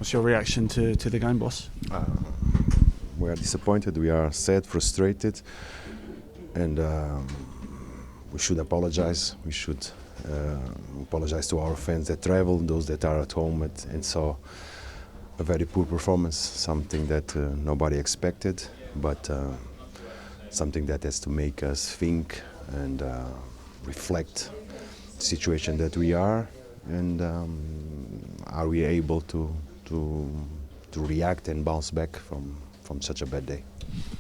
What's your reaction to the game, boss? We are disappointed, we are sad, frustrated, and we should apologize. We should apologize to our fans that travel, those that are at home, and saw a very poor performance, something that nobody expected, but something that has to make us think and reflect the situation that we are, and are we able to react and bounce back from such a bad day.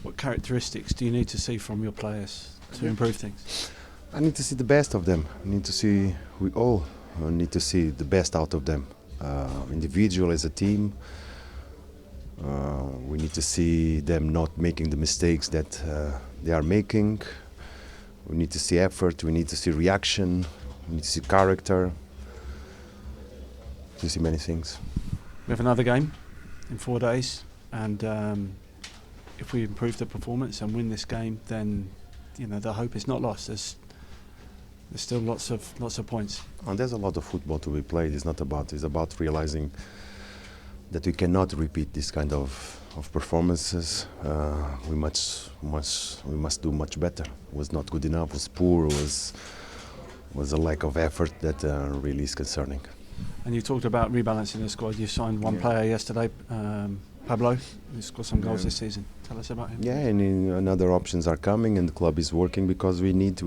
What characteristics do you need to see from your players to improve things? I need to see the best of them. We all need to see the best out of them. Individual as a team, we need to see them not making the mistakes that they are making. We need to see effort, we need to see reaction, we need to see character, to see many things. We have another game in 4 days, and if we improve the performance and win this game, then the hope is not lost. There's still lots of points. And there's a lot of football to be played. It's about realizing that we cannot repeat this kind of performances. We must do much better. It was not good enough. It was poor. It was a lack of effort that really is concerning. And you talked about rebalancing the squad. You signed one player yesterday, Pablo, who scored some goals this season. Tell us about him. Yeah, and other options are coming, and the club is working because we need to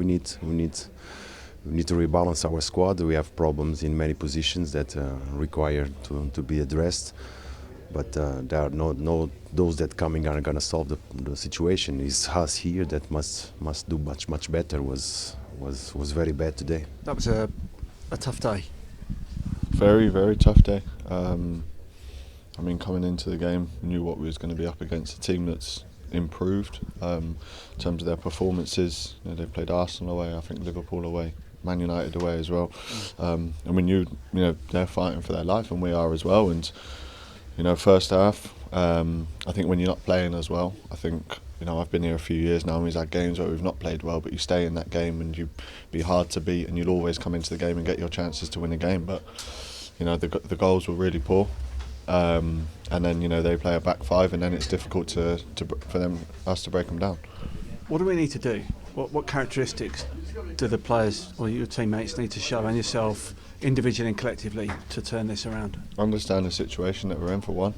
rebalance our squad. We have problems in many positions that require to be addressed. But there are no those that coming are going to solve the situation. It's us here that must do much better. Was very bad today. That was a tough day. Very, very tough day. Coming into the game, we knew what we was going to be up against, a team that's improved in terms of their performances. They played Arsenal away, I think Liverpool away, Man United away as well. And we knew they're fighting for their life, and we are as well. And first half, I think when you're not playing as well, I think I've been here a few years now, and we've had games where we've not played well, but you stay in that game and you be hard to beat, and you'll always come into the game and get your chances to win a game. But the goals were really poor, and then they play a back five, and then it's difficult for us to break them down. What do we need to do? What characteristics do the players or your teammates need to show, and yourself individually and collectively, to turn this around? Understand the situation that we're in, for one.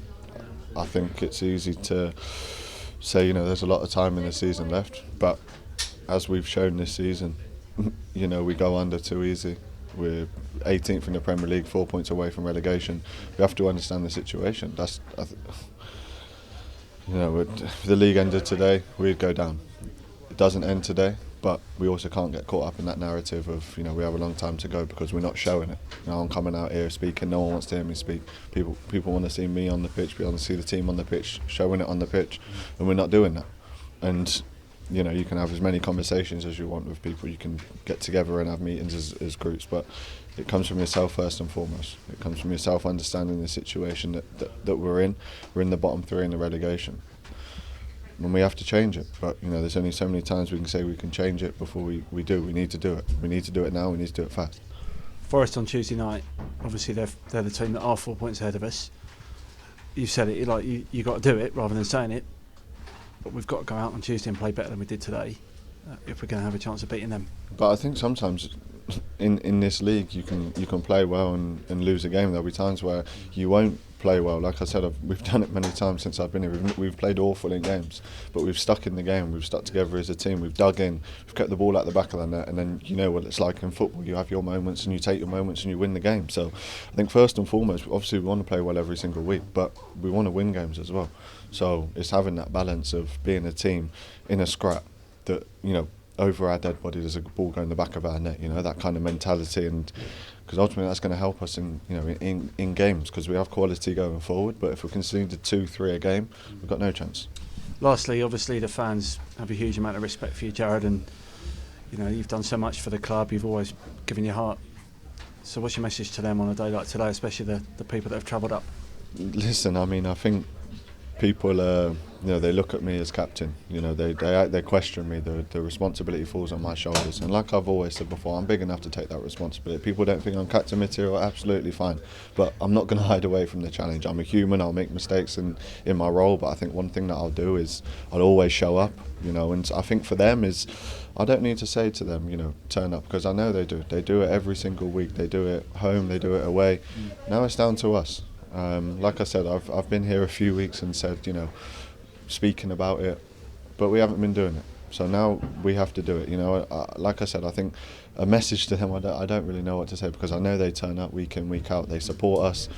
I think it's easy to say there's a lot of time in the season left, but as we've shown this season, we go under too easy. We're 18th in the Premier League, 4 points away from relegation. We have to understand the situation. If the league ended today, we'd go down. It doesn't end today, but we also can't get caught up in that narrative of we have a long time to go, because we're not showing it. I'm coming out here speaking, no one wants to hear me speak. People want to see me on the pitch, people want to see the team on the pitch, showing it on the pitch, and we're not doing that. And you can have as many conversations as you want with people, you can get together and have meetings as groups, but it comes from yourself first and foremost. It comes from yourself understanding the situation that we're in. We're in the bottom three in the relegation, and we have to change it. But there's only so many times we can say we can change it before we do. We need to do it. We need to do it now. We need to do it fast. Forest on Tuesday night, obviously they're the team that are 4 points ahead of us. You said it, you got to do it rather than saying it. But we've got to go out on Tuesday and play better than we did today if we're going to have a chance of beating them. But I think sometimes in this league you can play well and lose a game. There'll be times where you won't play well. Like I said, we've done it many times since I've been here. We've played awful in games, but we've stuck in the game. We've stuck together as a team. We've dug in. We've kept the ball at the back of the net, and then you know what it's like in football. You have your moments and you take your moments and you win the game. So I think first and foremost, obviously we want to play well every single week, but we want to win games as well. So it's having that balance of being a team in a scrap that over our dead body there's a ball going in the back of our net. That kind of mentality, and because ultimately that's going to help us in games, because we have quality going forward. But if we conceded 2-3 a game, we've got no chance. Lastly, obviously the fans have a huge amount of respect for you, Jarrod, and you've done so much for the club. You've always given your heart. So what's your message to them on a day like today, especially the people that have travelled up? Listen, I think people, they look at me as captain. They question me. The responsibility falls on my shoulders. And like I've always said before, I'm big enough to take that responsibility. People don't think I'm captain material. Absolutely fine, but I'm not going to hide away from the challenge. I'm a human. I'll make mistakes in my role, but I think one thing that I'll do is I'll always show up. And I think for them is, I don't need to say to them, turn up, because I know they do. They do it every single week. They do it home. They do it away. Now it's down to us. Like I said, I've been here a few weeks and said, speaking about it, but we haven't been doing it. So now we have to do it. Like I said, I think a message to them, I don't really know what to say, because I know they turn up week in, week out. They support us.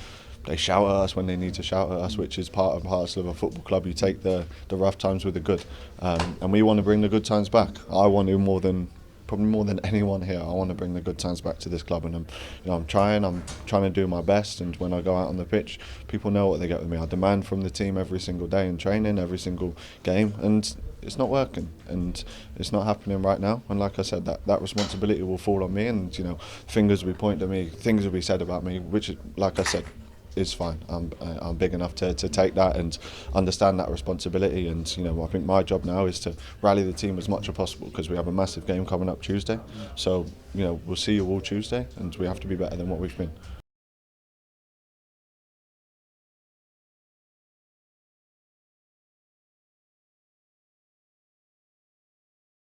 They shout at us when they need to shout at us, which is part and parcel of a football club. You take the rough times with the good, and we want to bring the good times back. I want to probably more than anyone here. I want to bring the good times back to this club, and I'm trying to do my best. And when I go out on the pitch, people know what they get with me. I demand from the team every single day in training, every single game, and it's not working, and it's not happening right now. And like I said, that responsibility will fall on me, and fingers will be pointed at me, things will be said about me, which, like I said, is fine. I'm big enough to take that and understand that responsibility. And I think my job now is to rally the team as much as possible, because we have a massive game coming up Tuesday. So we'll see you all Tuesday, and we have to be better than what we've been.